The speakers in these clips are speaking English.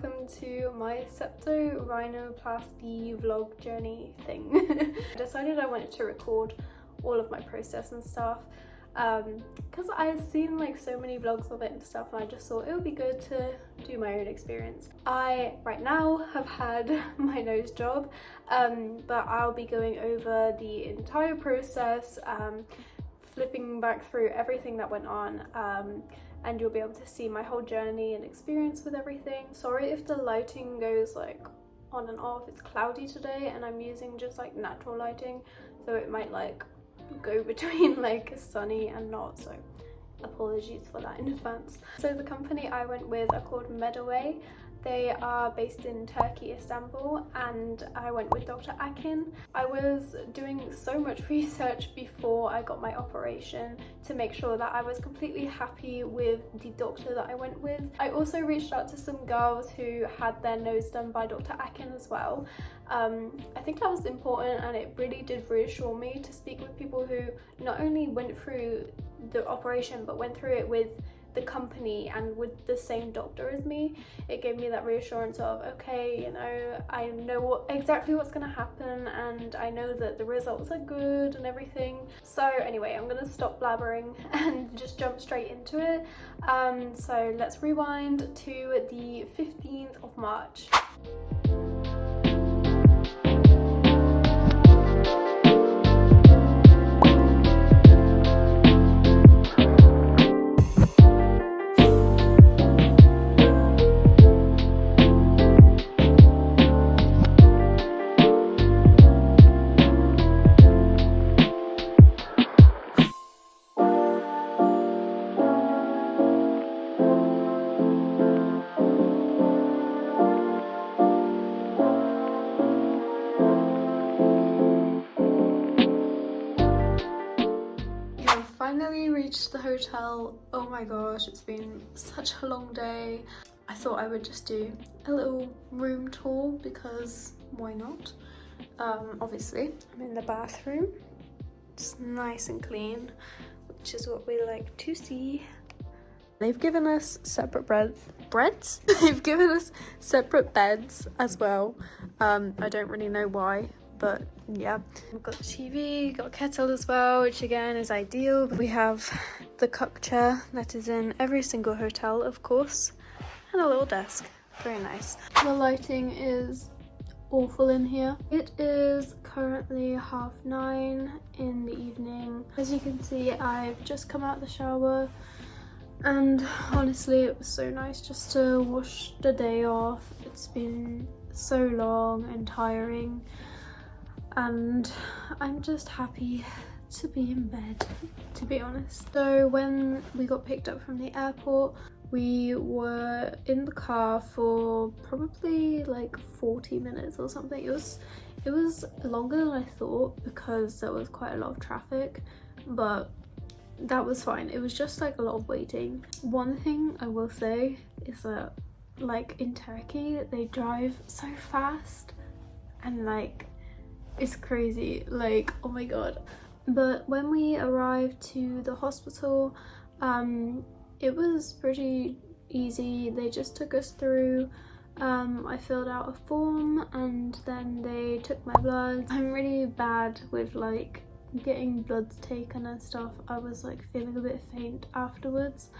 welcome to my septo rhinoplasty vlog journey thing. I decided I wanted to record all of my process and stuff because I've seen like so many vlogs of it and stuff, and I just thought it would be good to do my own experience. I right now have had my nose job, but I'll be going over the entire process, flipping back through everything that went on, and you'll be able to see my whole journey and experience with everything. Sorry if the lighting goes like on and off. It's cloudy today and I'm using just like natural lighting, so it might like go between like sunny and not, so apologies for that in advance. So the company I went with are called MedAway. They are based in Turkey, Istanbul, and I went with Dr. Akin. I was doing so much research before I got my operation to make sure that I was completely happy with the doctor that I went with. I also reached out to some girls who had their nose done by Dr. Akin as well. I think that was important, and it really did reassure me to speak with people who not only went through the operation but went through it with the company and with the same doctor as me. It gave me that reassurance of, okay, you know, I know exactly what's going to happen, and I know that the results are good and everything. So anyway, I'm going to stop blabbering and just jump straight into it. So let's rewind to the 15th of March. Finally reached the hotel. Oh my gosh, it's been such a long day. I thought I would just do a little room tour because why not? Obviously I'm in the bathroom. It's nice and clean, which is what we like to see. They've given us separate breads? They've given us separate beds as well. I don't really know why, but yeah. We've got the TV, got a kettle as well, which again is ideal. We have the cup chair that is in every single hotel, of course, and a little desk. Very nice. The lighting is awful in here. It is currently 9:30 in the evening. As you can see, I've just come out of the shower, and honestly it was so nice just to wash the day off. It's been so long and tiring, and I'm just happy to be in bed, to be honest. So when we got picked up from the airport, we were in the car for probably like 40 minutes or something. It was longer than I thought because there was quite a lot of traffic, but that was fine. It was just like a lot of waiting. One thing I will say is that like in Turkey they drive so fast, and like it's crazy, like oh my god. But when we arrived to the hospital, it was pretty easy. They just took us through. I filled out a form and then they took my blood. I'm really bad with like getting bloods taken and stuff. I was like feeling a bit faint afterwards.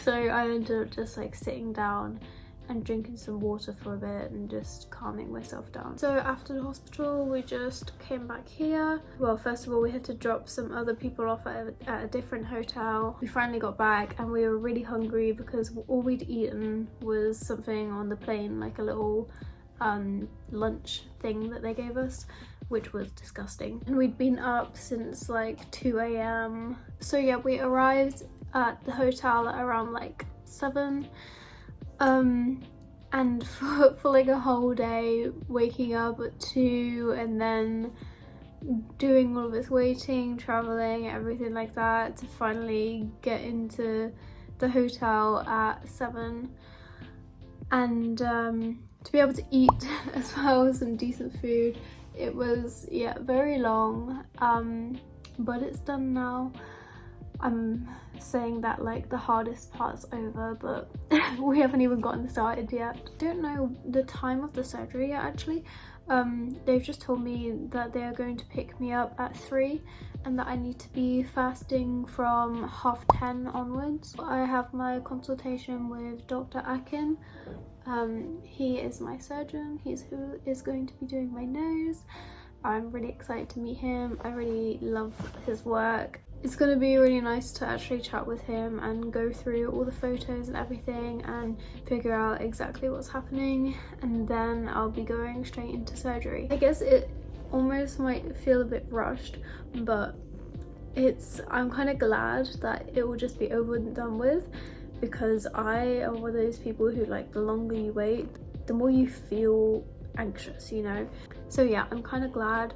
So I ended up just like sitting down and drinking some water for a bit and just calming myself down. So after the hospital we just came back here. Well, first of all we had to drop some other people off at a different hotel. We finally got back and we were really hungry because all we'd eaten was something on the plane, like a little lunch thing that they gave us, which was disgusting. And we'd been up since like 2 AM. So yeah, we arrived at the hotel at around like 7. And for like a whole day, waking up at 2 and then doing all of this waiting, traveling, everything like that, to finally get into the hotel at 7, and to be able to eat as well, some decent food. It was, yeah, very long, but it's done now. I'm saying that like the hardest part's over, but we haven't even gotten started yet. Don't know the time of the surgery yet actually. They've just told me that they are going to pick me up at 3 and that I need to be fasting from 10:30 onwards. I have my consultation with Dr. Akin. He is my surgeon. He's who is going to be doing my nose. I'm really excited to meet him. I really love his work. It's going to be really nice to actually chat with him and go through all the photos and everything and figure out exactly what's happening, and then I'll be going straight into surgery. I guess it almost might feel a bit rushed, but I'm kind of glad that it will just be over and done with, because I am one of those people who, like, the longer you wait, the more you feel anxious, you know? So yeah, I'm kind of glad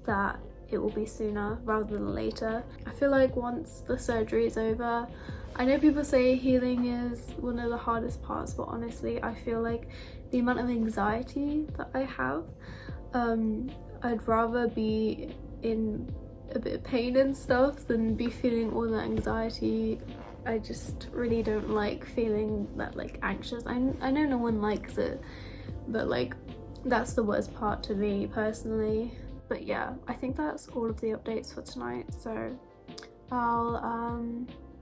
that it will be sooner rather than later. I feel like once the surgery is over, I know people say healing is one of the hardest parts, but honestly I feel like the amount of anxiety that I have, I'd rather be in a bit of pain and stuff than be feeling all that anxiety. I just really don't like feeling that, like, anxious. I know no one likes it, but like that's the worst part to me personally. But yeah, I think that's all of the updates for tonight, so I'll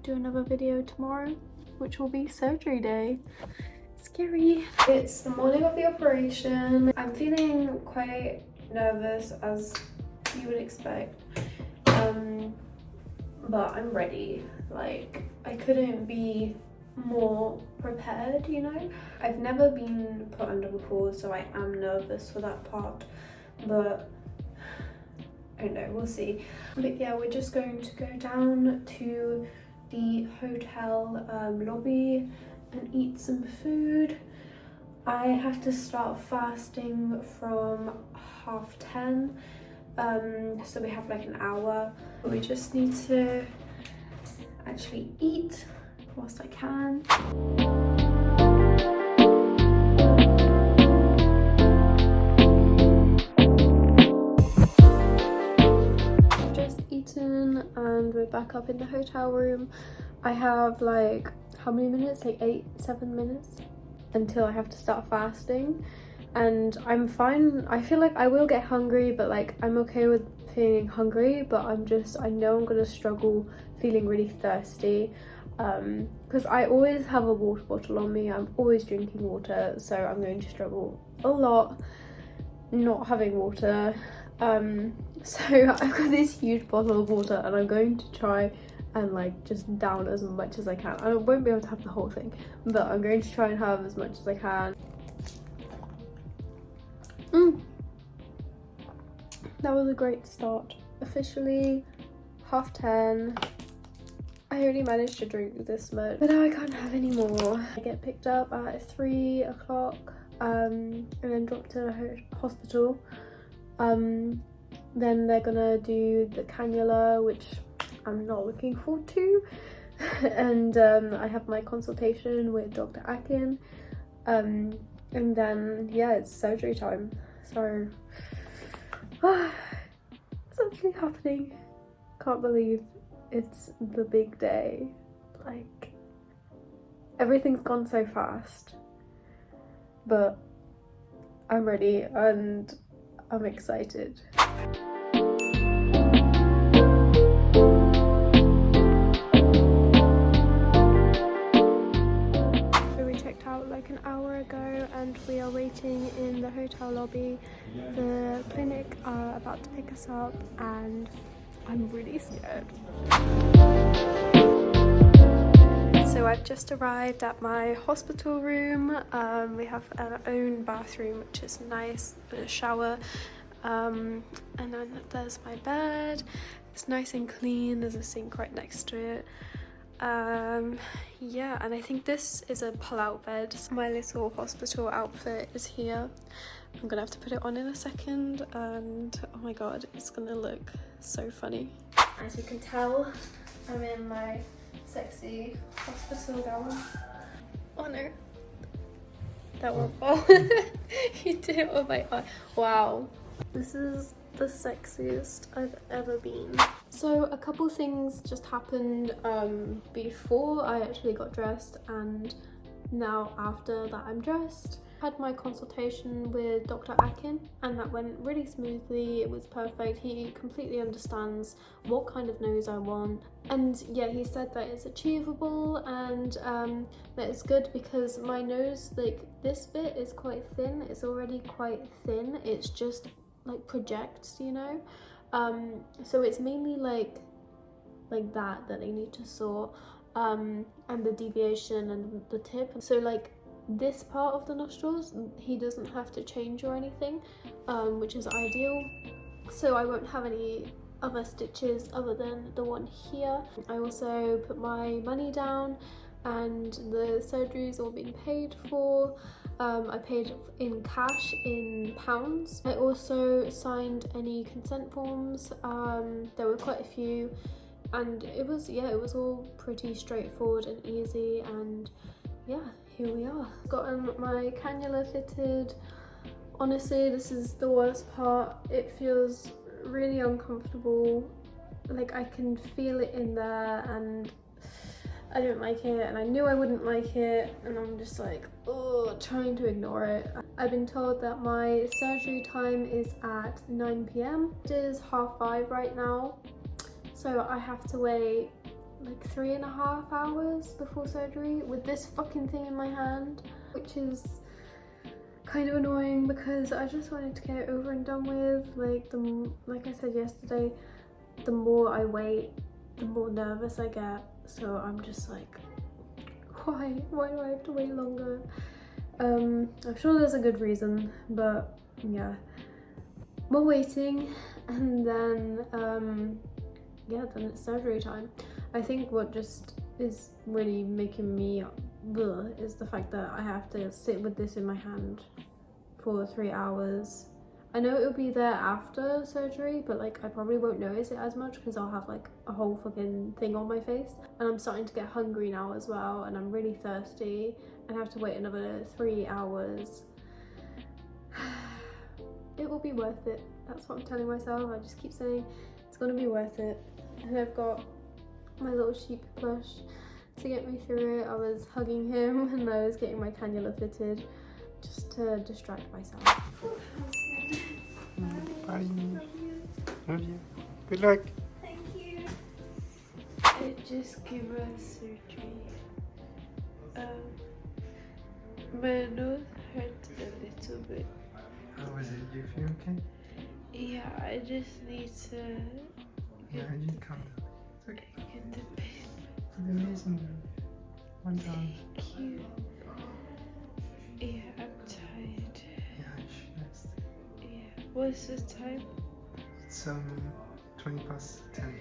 do another video tomorrow, which will be surgery day. Scary. It's the morning of the operation. I'm feeling quite nervous, as you would expect, but I'm ready. Like, I couldn't be more prepared, you know? I've never been put under before, so I am nervous for that part, but I don't know, we'll see. But yeah, we're just going to go down to the hotel lobby and eat some food. I have to start fasting from 10:30, so we have like an hour. We just need to actually eat whilst I can. And we're back up in the hotel room. I have like, how many minutes? Like 7 minutes until I have to start fasting, and I'm fine. I feel like I will get hungry, but like I'm okay with feeling hungry, but I know I'm gonna struggle feeling really thirsty, because I always have a water bottle on me. I'm always drinking water, so I'm going to struggle a lot not having water. So I've got this huge bottle of water and I'm going to try and like just down as much as I can. I won't be able to have the whole thing, but I'm going to try and have as much as I can. That was a great start. Officially 10:30. I only managed to drink this much, but now I can't have any more. I get picked up at 3 o'clock and then dropped to the hospital. Then they're gonna do the cannula, which I'm not looking forward to. And I have my consultation with Dr. Akin, and then yeah, it's surgery time. So it's actually happening. Can't believe it's the big day. Like, everything's gone so fast, but I'm ready and I'm excited. So we checked out like an hour ago and we are waiting in the hotel lobby. The clinic are about to pick us up and I'm really scared. So I've just arrived at my hospital room. We have our own bathroom, which is nice, and a shower. And then there's my bed. It's nice and clean. There's a sink right next to it. Yeah, and I think this is a pull-out bed. My little hospital outfit is here. I'm gonna have to put it on in a second, and oh my god, it's gonna look so funny. As you can tell, I'm in my sexy hospital gown. Oh no, that won't fall. You did it with my eye. Wow, this is the sexiest I've ever been. So a couple things just happened before I actually got dressed and now after that I'm dressed. I had my consultation with Dr. Akin and that went really smoothly. It was perfect. He completely understands what kind of nose I want, and yeah, he said that it's achievable and that it's good because my nose, like this bit is quite thin. It's already quite thin. It's just like projects, you know. So it's mainly like that I need to sort, and the deviation and the tip. So like this part of the nostrils, he doesn't have to change or anything, which is ideal. So I won't have any other stitches other than the one here. I also put my money down and the surgery's all been paid for. I paid in cash in pounds. I also signed any consent forms. There were quite a few, and it was all pretty straightforward and easy, and yeah, here we are. Gotten my cannula fitted. Honestly, this is the worst part. It feels really uncomfortable. Like I can feel it in there and I don't like it, and I knew I wouldn't like it, and I'm just like, oh, trying to ignore it. I've been told that my surgery time is at 9 p.m. It is 5:30 right now, so I have to wait like 3.5 hours before surgery with this fucking thing in my hand, which is kind of annoying because I just wanted to get it over and done with. Like I said yesterday, the more I wait, the more nervous I get. So I'm just like, why do I have to wait longer? I'm sure there's a good reason, but yeah, more waiting, and then yeah, then it's surgery time. I think what just is really making me is the fact that I have to sit with this in my hand for 3 hours. I know it'll be there after surgery, but like I probably won't notice it as much because I'll have like a whole fucking thing on my face, and I'm starting to get hungry now as well, and I'm really thirsty and I have to wait another 3 hours. It will be worth it. That's what I'm telling myself. I just keep saying it's gonna be worth it. And I've got my little sheep plush to get me through it. I was hugging him and I was getting my cannula fitted just to distract myself. Bye. Love you. Good luck. Thank you. I just came out of surgery. My nose hurt a little bit. How was it? You feel okay? Yeah, I just need to Yeah, I need to calm down. It's okay. get the pain. It's amazing. One down. Thank you. Yeah, I'm tired. Yeah, you should rest. Yeah. What's the time? It's 20 past 10.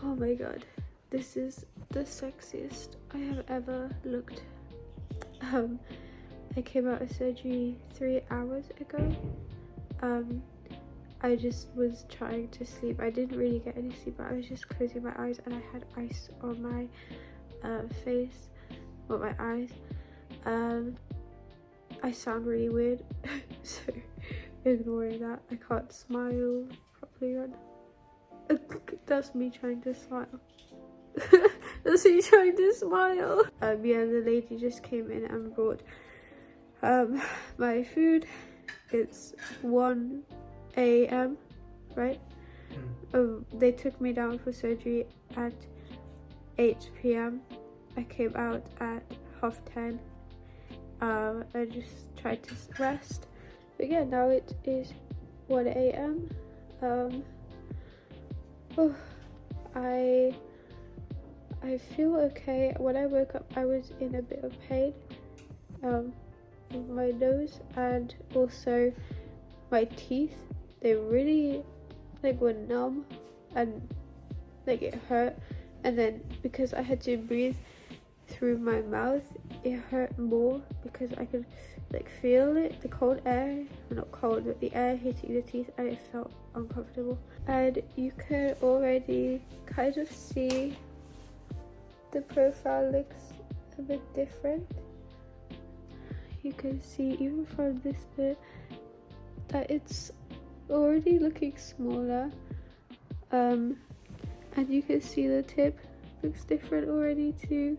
Oh my god, this is the sexiest I have ever looked. I came out of surgery 3 hours ago. I just was trying to sleep. I didn't really get any sleep, but I was just closing my eyes and I had ice on my face, or my eyes. I sound really weird, so ignoring that. I can't smile properly right now. That's me trying to smile. That's me trying to smile. Yeah, the lady just came in and brought my food. It's 1 a.m. right? They took me down for surgery at 8 p.m. I came out at 10:30. I just tried to rest, but yeah, now it is 1 a.m. I feel okay. When I woke up, I was in a bit of pain with my nose and also my teeth. They really were numb and it hurt, and then because I had to breathe through my mouth, it hurt more because I could feel it, the cold air, well, not cold, but the air hitting the teeth, and it felt uncomfortable. And you can already kind of see the profile looks a bit different. you can see even from this bit that it's already looking smaller, and you can see the tip looks different already too.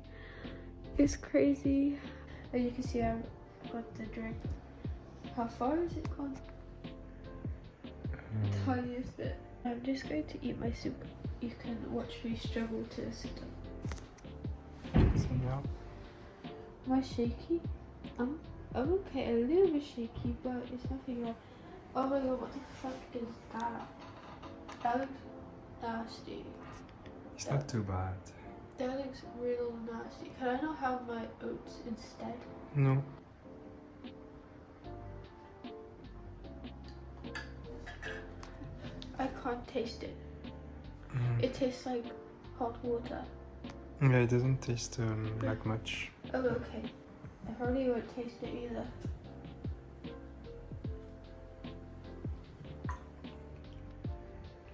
It's crazy. And you can see I've got the drink. How far is it gone? Tiniest bit. I'm just going to eat my soup. You can watch me struggle to sit up. Somehow. Am I shaky? I'm okay, a little bit shaky, but it's nothing wrong. Oh my god, what the fuck is that? That looks nasty. It's not too bad. That looks real nasty. Can I not have my oats instead? No. I can't taste it. It tastes like hot water. Yeah, it doesn't taste like much. Oh, okay. I probably won't taste it either.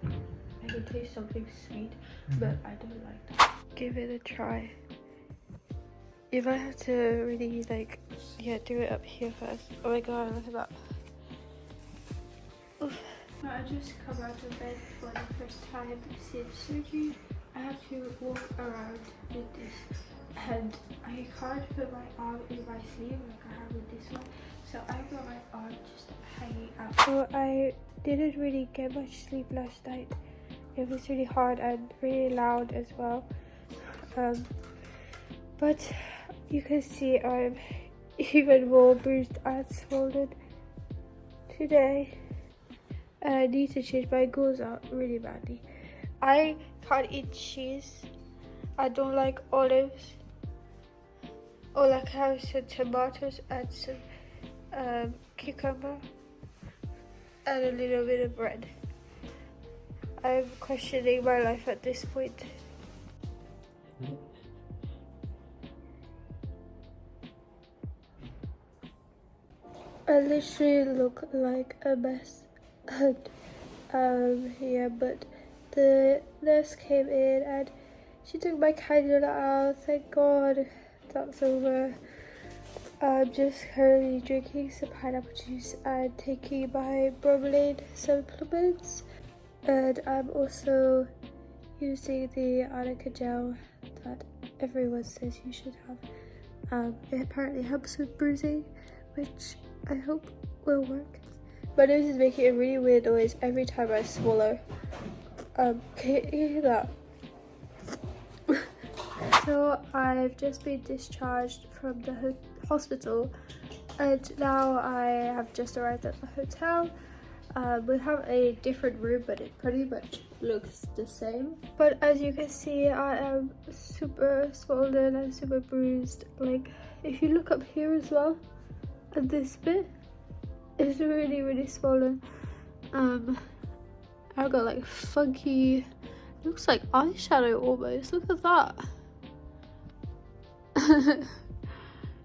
I can taste something sweet, but I don't like that. Give it a try. You might have to really do it up here first. Oh my god, look at that. Oof. I just come out of bed for the first time since surgery. I have to walk around with this, and I can't put my arm in my sleeve like I have with this one, so I got my arm just hanging out. So I didn't really get much sleep last night. It was really hard and really loud as well. But you can see I'm even more bruised and swollen today. And I need to change my goals out really badly. I can't eat cheese. I don't like olives. All I can have is some tomatoes and some cucumber and a little bit of bread. I'm questioning my life at this point. I literally look like a mess. And yeah, but the nurse came in and she took my cannula out. Thank God that's over. I'm just currently drinking some pineapple juice and taking my bromelain supplements, and I'm also using the arnica gel that everyone says you should have. It apparently helps with bruising, which I hope will work. My nose is making a really weird noise every time I swallow. Can you hear that? So I've just been discharged from the hospital, and now I have just arrived at the hotel. We have a different room, but it pretty much looks the same. But as you can see, I am super swollen and super bruised. Like, if you look up here as well, at this bit, it's really swollen. I've got like funky, looks like eyeshadow almost. Look at that.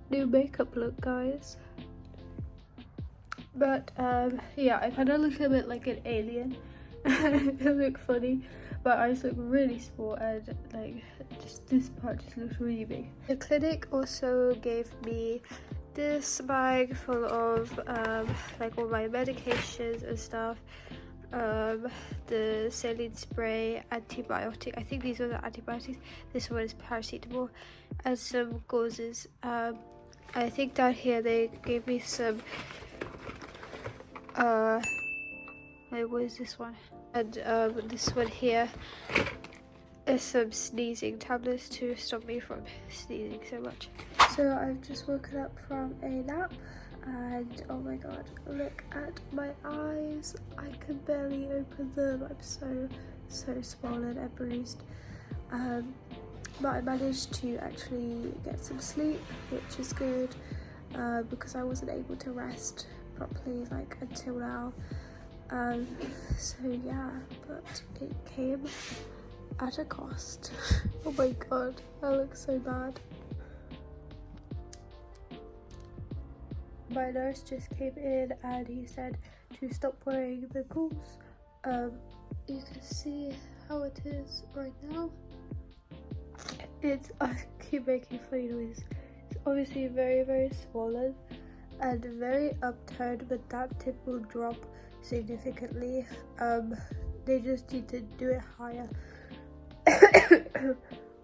New makeup look, guys. But yeah, I kind of look a bit like an alien. I look funny, but I just look really small, and like just this part just looks really big. The clinic also gave me this bag full of like all my medications and stuff. The saline spray, antibiotic, I think these are the antibiotics, this one is paracetamol, and some gauzes. I think down here they gave me some what is this one, and this one here is some sneezing tablets to stop me from sneezing so much. So I've just woken up from a nap, and oh my god, look at my eyes. I can barely open them. I'm so swollen and bruised. But I managed to actually get some sleep, which is good, because I wasn't able to rest properly like until now. So yeah, but it came at a cost. Oh my god, I look so bad. My nurse just came in and he said to stop wearing the gauze. You can see how it is right now. I keep making funny noise. It's obviously very swollen, and very upturned, but that tip will drop significantly. They just need to do it higher.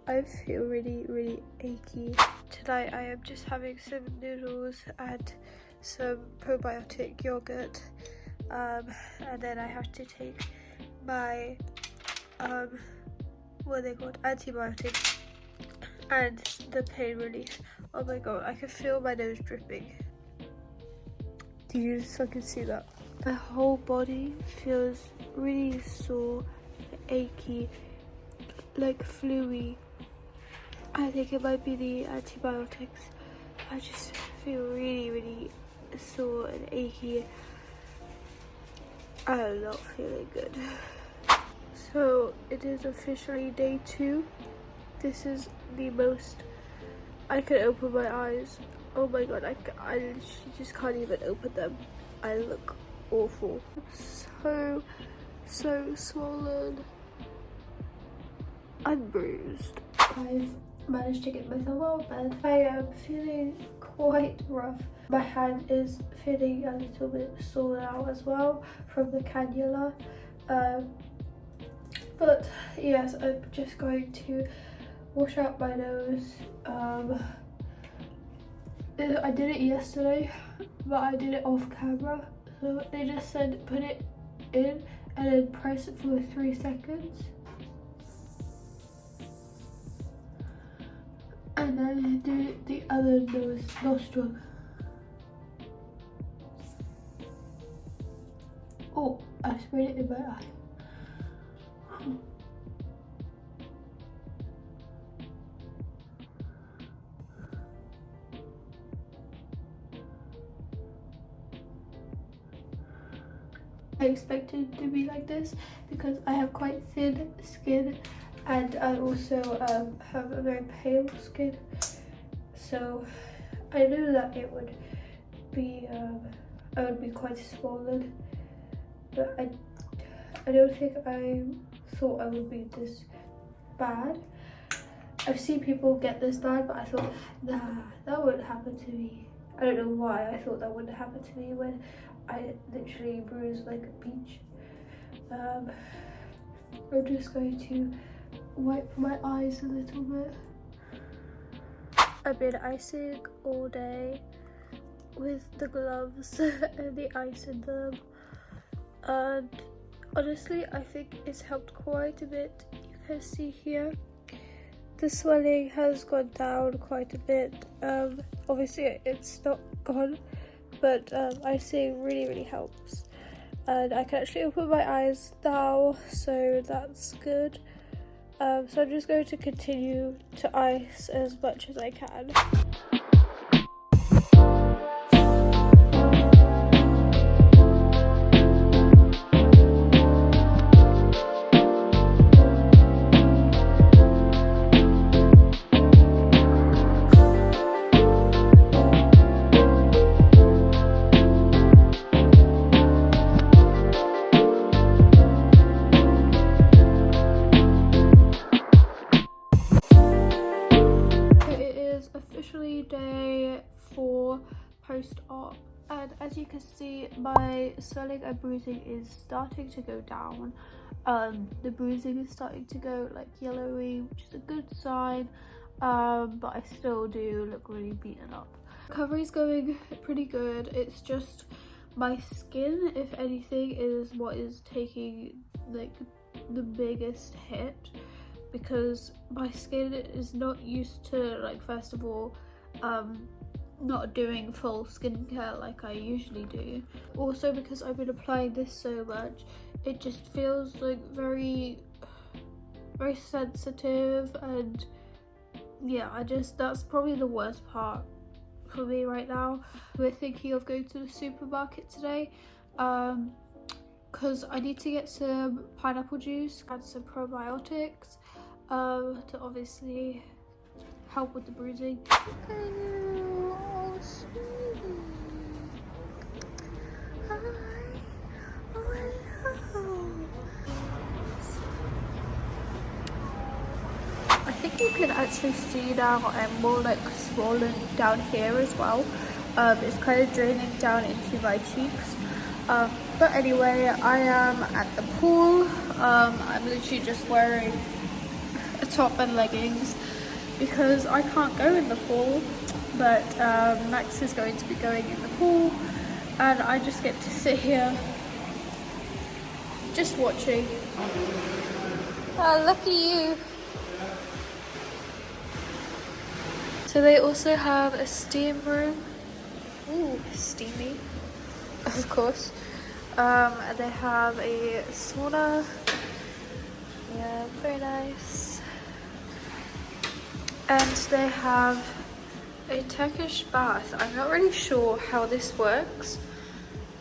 I feel really achy. Tonight I am just having some noodles and some probiotic yogurt, and then I have to take my what are they called, antibiotics and the pain relief. Oh my god, I can feel my nose dripping. Do you just fucking see that? My whole body feels really sore, achy, like flu-y. I think it might be the antibiotics. I just feel really sore and achy. I'm not feeling good. So it is officially day 2. This is the most I can open my eyes. Oh my god, I just can't even open them. I look awful. I'm so swollen. I'm bruised. I've managed to get myself out of bed. I am feeling quite rough. My hand is feeling a little bit sore now as well from the cannula. But yes, I'm just going to wash out my nose. I did it yesterday, but I did it off camera. So they just said put it in and then press it for 3 seconds. And then do the other nostril. Oh, I sprayed it in my eye. I expected it to be like this because I have quite thin skin and I also have a very pale skin, so I knew that it would be I would be quite swollen, but I don't think I thought I would be this bad. I've seen people get this bad, but I thought, nah, that wouldn't happen to me. I don't know why I thought that wouldn't happen to me when I literally bruised like a peach. I'm just going to wipe my eyes a little bit. I've been icing all day with the gloves and the ice in them, and honestly I think it's helped quite a bit. You can see here the swelling has gone down quite a bit. Obviously it's not gone, but icing really helps, and I can actually open my eyes now, so that's good. So I'm just going to continue to ice as much as I can. Day 4 post-op, and as you can see, my swelling and bruising is starting to go down. The bruising is starting to go like yellowy, which is a good sign, but I still do look really beaten up. Recovery is going pretty good. It's just my skin, if anything, is what is taking like the biggest hit, because my skin is not used to, like, first of all, not doing full skincare like I usually do. Also because I've been applying this so much, it just feels like very sensitive, and yeah, that's probably the worst part for me right now. We're thinking of going to the supermarket today because I need to get some pineapple juice and some probiotics to obviously help with the bruising. Oh, sweetie. Hi. Oh, hello. I think you can actually see now I'm more like swollen down here as well. It's kind of draining down into my cheeks. But anyway, I am at the pool. I'm literally just wearing a top and leggings because I can't go in the pool, but Max is going to be going in the pool, and I just get to sit here just watching. Oh, look at you. So they also have a steam room. Ooh, steamy, of course. They have a sauna. Yeah, very nice. And they have a Turkish bath. I'm not really sure how this works.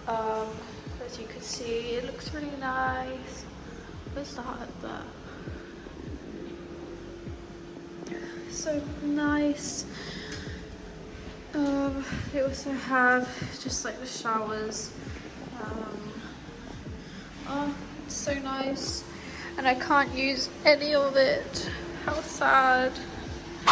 As you can see, it looks really nice. What's that there? So nice. They also have just like the showers. Oh, it's so nice. And I can't use any of it. How sad.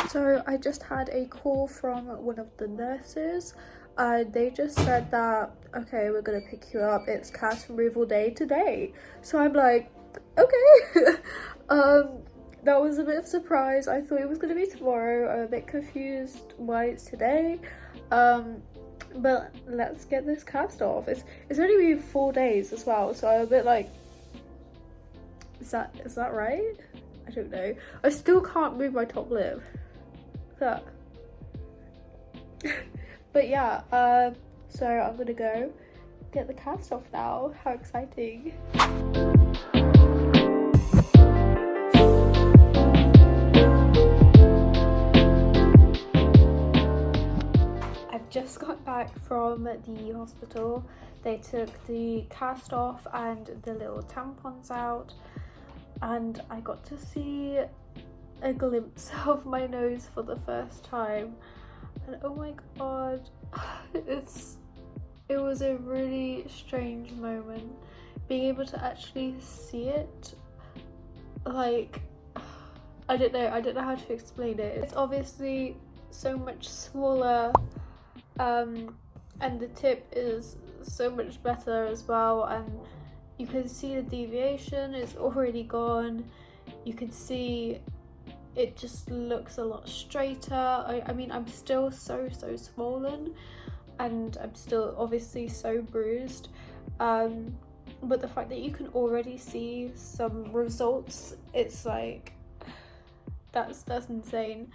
So I just had a call from one of the nurses. They just said that, okay, we're gonna pick you up. It's cast removal day today. So I'm like, okay. That was a bit of a surprise. I thought it was gonna be tomorrow. I'm a bit confused why it's today. But let's get this cast off. It's only been 4 days as well, so I'm a bit like, is that right? I don't know. I still can't move my top lip. That. But yeah, so I'm gonna go get the cast off now. How exciting. I've just got back from the hospital. They took the cast off and the little tampons out, and I got to see a glimpse of my nose for the first time, and oh my god, it was a really strange moment being able to actually see it. Like, I don't know how to explain it. It's obviously so much smaller, and the tip is so much better as well, and you can see the deviation is already gone. You can see it just looks a lot straighter. I mean, I'm still so swollen, and I'm still obviously so bruised, but the fact that you can already see some results, it's like, that's insane.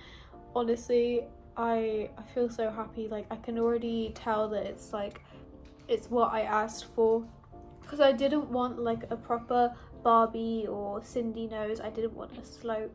Honestly, I feel so happy. Like, I can already tell that it's like, it's what I asked for, because I didn't want like a proper Barbie or Cindy nose. I didn't want a slope,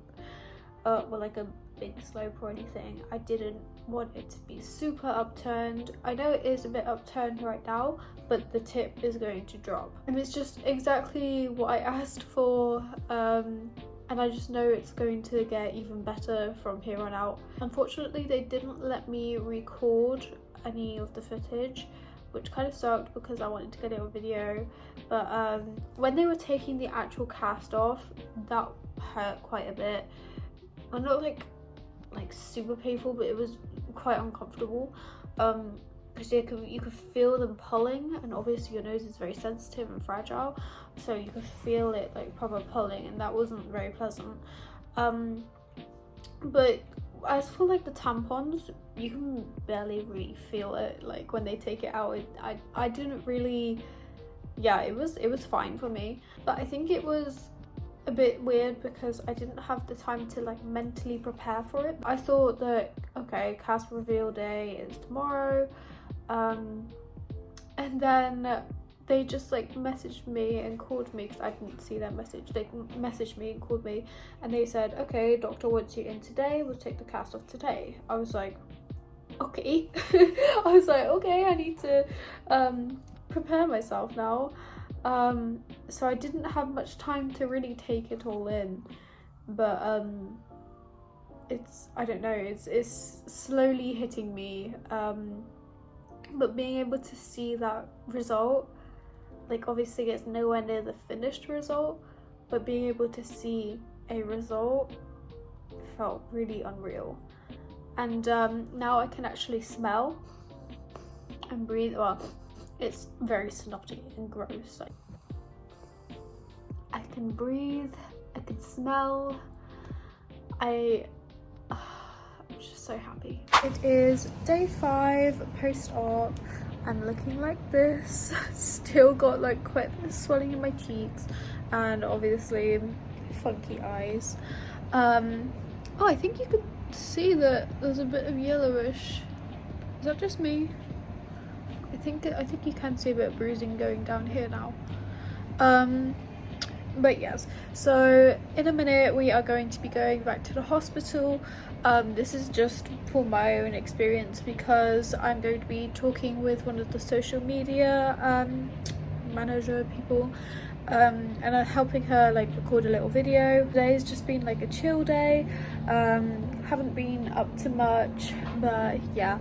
or like a big slope or anything. I didn't want it to be super upturned. I know it is a bit upturned right now, but the tip is going to drop, and it's just exactly what I asked for, and I just know it's going to get even better from here on out. Unfortunately, they didn't let me record any of the footage, which kind of sucked because I wanted to get it on video. But when they were taking the actual cast off, that hurt quite a bit. I'm not like super painful, but it was quite uncomfortable, because you could feel them pulling, and obviously your nose is very sensitive and fragile, so you could feel it like proper pulling, and that wasn't very pleasant. But as for like the tampons, you can barely really feel it. Like when they take it out, I didn't really, yeah, it was fine for me. But I think it was a bit weird because I didn't have the time to like mentally prepare for it. I thought that, okay, cast reveal day is tomorrow, and then they just like messaged me and called me, because I didn't see their message. They messaged me and called me, and they said, okay, doctor wants you in today, we'll take the cast off today. I was like, okay. I was like, okay, I need to prepare myself now. So I didn't have much time to really take it all in, but it's, I don't know, it's slowly hitting me, but being able to see that result, like obviously it's nowhere near the finished result, but being able to see a result felt really unreal. And now I can actually smell, and breathe. Well, it's very snotty and gross. Like, I can breathe, I can smell. I'm just so happy. It is day 5 post-op. I'm looking like this. Still got like quite a bit of swelling in my cheeks and obviously funky eyes. Oh, I think you could see that there's a bit of yellowish. Is that just me? I think you can see a bit of bruising going down here now. But yes, so in a minute we are going to be going back to the hospital. This is just for my own experience because I'm going to be talking with one of the social media manager people, and I'm helping her like record a little video. Today's just been like a chill day. Haven't been up to much, but yeah,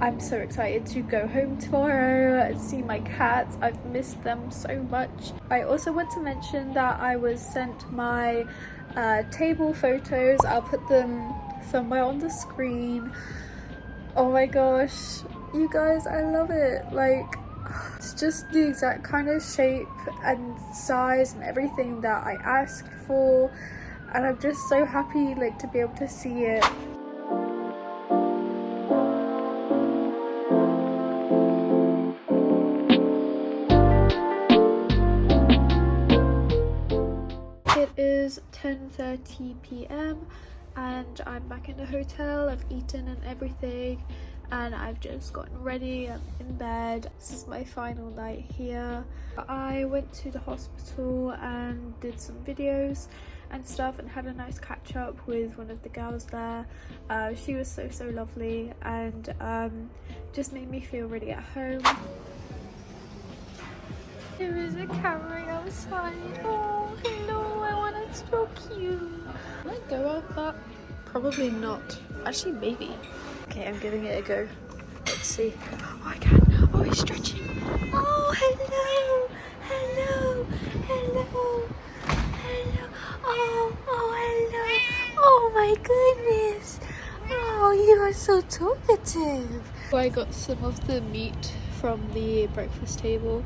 I'm so excited to go home tomorrow and see my cats. I've missed them so much. I also want to mention that I was sent my table photos. I'll put them somewhere on the screen. Oh my gosh, you guys, I love it. Like, it's just the exact kind of shape and size and everything that I asked for, and I'm just so happy like to be able to see it. It is 10:30 p.m. and I'm back in the hotel. I've eaten and everything and I've just gotten ready. I'm in bed. This is my final night here. I went to the hospital and did some videos and stuff and had a nice catch up with one of the girls there. She was so lovely and just made me feel really at home. There is a camera outside. Oh, hello, I want to stalk you. Can I go out that? Probably not. Actually, maybe. Okay, I'm giving it a go. Let's see. Oh, I can. Oh, he's stretching. Oh, hello. Hello. Hello. Hello. Oh, hello. Oh, my goodness. Oh, you are so talkative. I got some of the meat from the breakfast table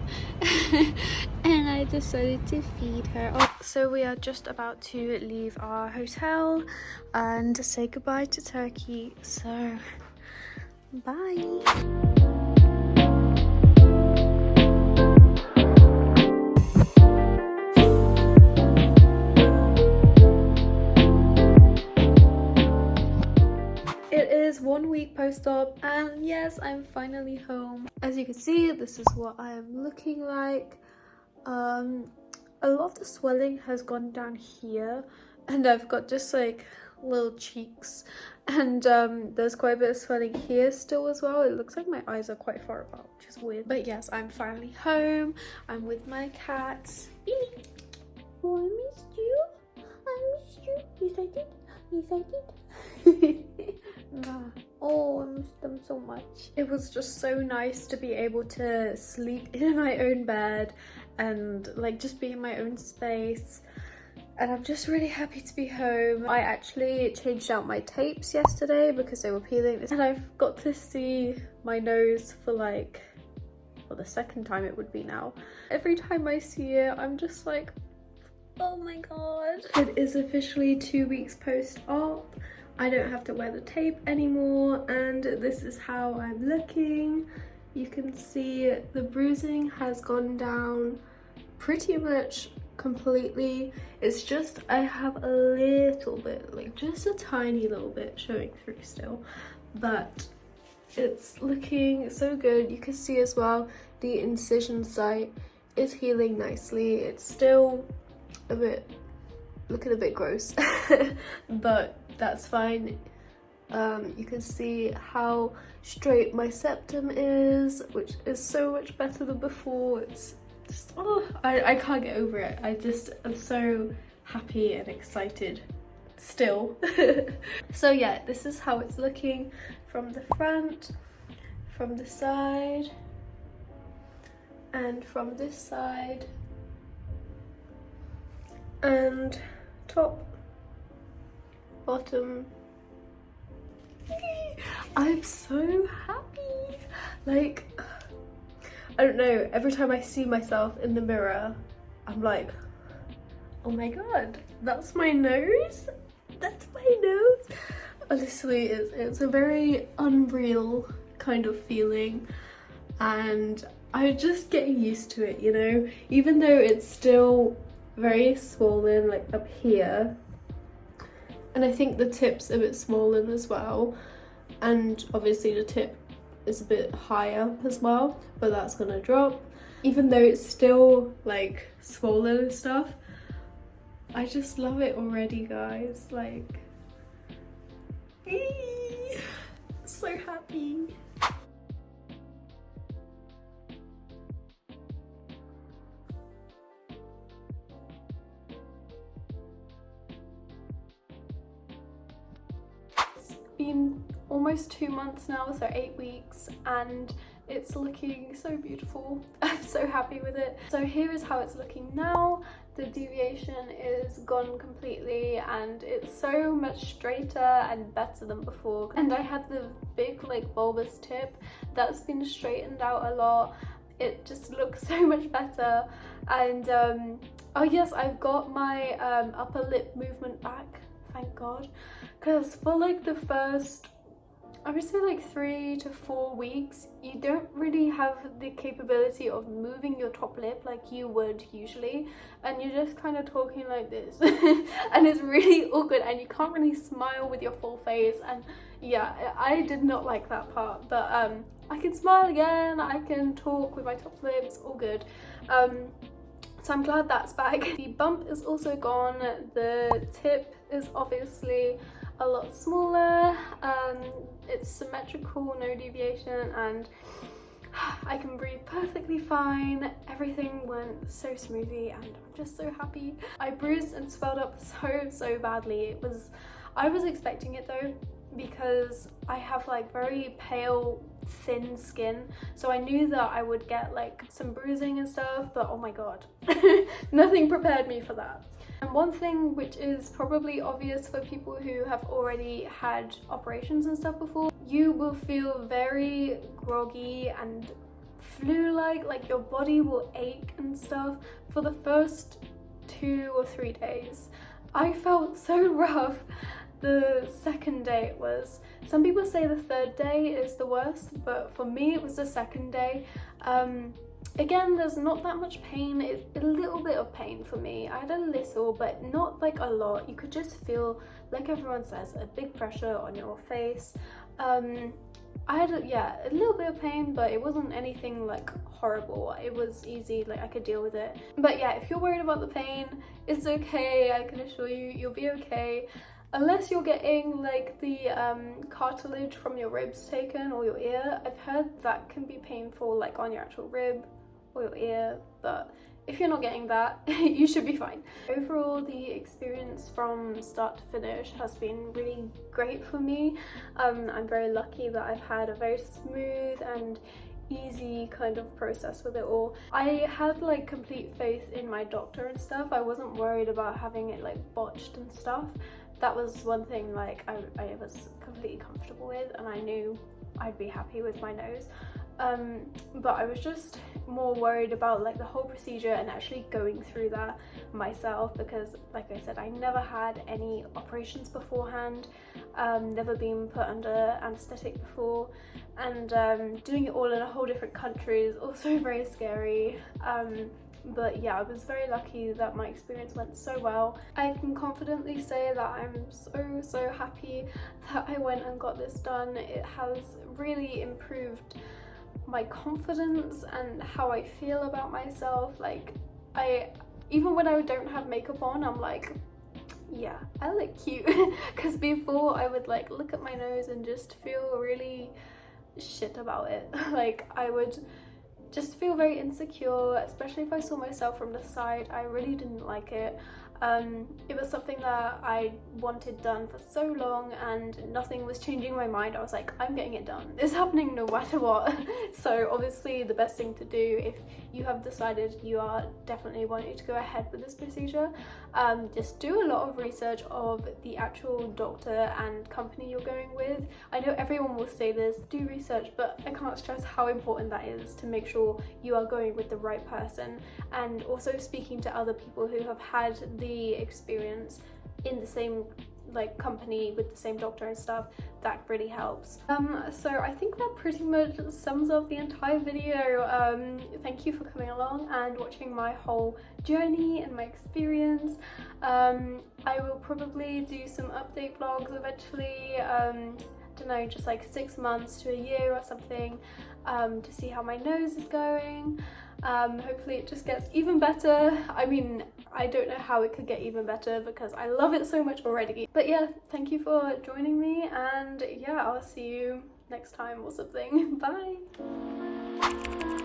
and I decided to feed her. Oh, so we are just about to leave our hotel and say goodbye to Turkey, so bye. It is 1 week post-op and yes, I'm finally home. As you can see, this is what I am looking like. A lot of the swelling has gone down here and I've got just like little cheeks, and there's quite a bit of swelling here still as well. It looks like my eyes are quite far apart, which is weird. But yes, I'm finally home. I'm with my cats. Billy. Oh, I missed you. I missed you. Yes, I did. Yes, I did. Oh, I miss them so much. It was just so nice to be able to sleep in my own bed and like just be in my own space, and I'm just really happy to be home. I actually changed out my tapes yesterday because they were peeling, and I've got to see my nose for like, well, the second time it would be now. Every time I see it, I'm just like, oh my god. It is officially 2 weeks post-op. I don't have to wear the tape anymore, and this is how I'm looking. You can see the bruising has gone down pretty much completely. It's just I have a little bit, like just a tiny little bit showing through still, but it's looking so good. You can see as well the incision site is healing nicely. It's still a bit looking a bit gross but that's fine. You can see how straight my septum is, which is so much better than before. It's just, oh, I can't get over it. I'm so happy and excited still. So yeah, this is how it's looking from the front, from the side, and from this side, and top, bottom. I'm so happy. Like, I don't know, every time I see myself in the mirror, I'm like, oh my god, that's my nose? That's my nose? Honestly, it's a very unreal kind of feeling, and I'm just getting used to it, you know? Even though it's still very swollen, like up here, and I think the tip's a bit swollen as well, and obviously the tip is a bit higher as well, but that's gonna drop. Even though it's still like swollen and stuff, I just love it already, guys. Like, so happy. It's been almost 2 months now, so 8 weeks, and it's looking so beautiful. I'm so happy with it. So here is how it's looking now. The deviation is gone completely and it's so much straighter and better than before. And I had the big like bulbous tip that's been straightened out a lot. It just looks so much better. And oh yes, I've got my upper lip movement back, thank God, because for like the first, I would say like 3 to 4 weeks, you don't really have the capability of moving your top lip like you would usually, and you're just kind of talking like this and it's really awkward and you can't really smile with your full face. And yeah, I did not like that part, but I can smile again, I can talk with my top lip, it's all good. So I'm glad that's back. The bump is also gone, the tip is obviously a lot smaller, it's symmetrical, no deviation, and I can breathe perfectly fine. Everything went so smoothly and I'm just so happy. I bruised and swelled up so badly. I was expecting it though, because I have like very pale thin skin, so I knew that I would get like some bruising and stuff, but oh my god, nothing prepared me for that. And one thing which is probably obvious for people who have already had operations and stuff before, you will feel very groggy and flu-like your body will ache and stuff for the first 2 or 3 days. I felt so rough. The second day it was. Some people say the third day is the worst, but for me it was the second day. Again, there's not that much pain. It's a little bit of pain for me. I had a little, but not like a lot. You could just feel, like everyone says, a big pressure on your face. I had a little bit of pain, but it wasn't anything like horrible. It was easy, like I could deal with it. But yeah, if you're worried about the pain, it's okay. I can assure you, you'll be okay. Unless you're getting like the cartilage from your ribs taken or your ear. I've heard that can be painful, like on your actual rib or your ear, but if you're not getting that, you should be fine. Overall, the experience from start to finish has been really great for me. I'm very lucky that I've had a very smooth and easy kind of process with it all. I had like complete faith in my doctor and stuff. I wasn't worried about having it like botched and stuff. That was one thing like I was completely comfortable with, and I knew I'd be happy with my nose. But I was just more worried about like the whole procedure and actually going through that myself, because like I said, I never had any operations beforehand, never been put under anesthetic before, and doing it all in a whole different country is also very scary. But yeah, I was very lucky that my experience went so well. I can confidently say that I'm so happy that I went and got this done. It has really improved my confidence and how I feel about myself. Like, even when I don't have makeup on, I'm like, yeah, I look cute. Because before I would like look at my nose and just feel really shit about it. Like, I would just feel very insecure, especially if I saw myself from the side. I really didn't like it. It was something that I wanted done for so long and nothing was changing my mind. I was like, I'm getting it done. It's happening no matter what. So obviously the best thing to do if you have decided you are definitely wanting to go ahead with this procedure, just do a lot of research of the actual doctor and company you're going with. I know everyone will say this, do research, but I can't stress how important that is to make sure you are going with the right person, and also speaking to other people who have had the experience in the same company with the same doctor and stuff. That really helps. So I think that pretty much sums up the entire video. Thank you for coming along and watching my whole journey and my experience. I will probably do some update vlogs eventually. Don't know, just like 6 months to a year or something, to see how my nose is going. Hopefully it just gets even better. I mean, I don't know how it could get even better because I love it so much already. But yeah, thank you for joining me, and yeah, I'll see you next time or something. Bye!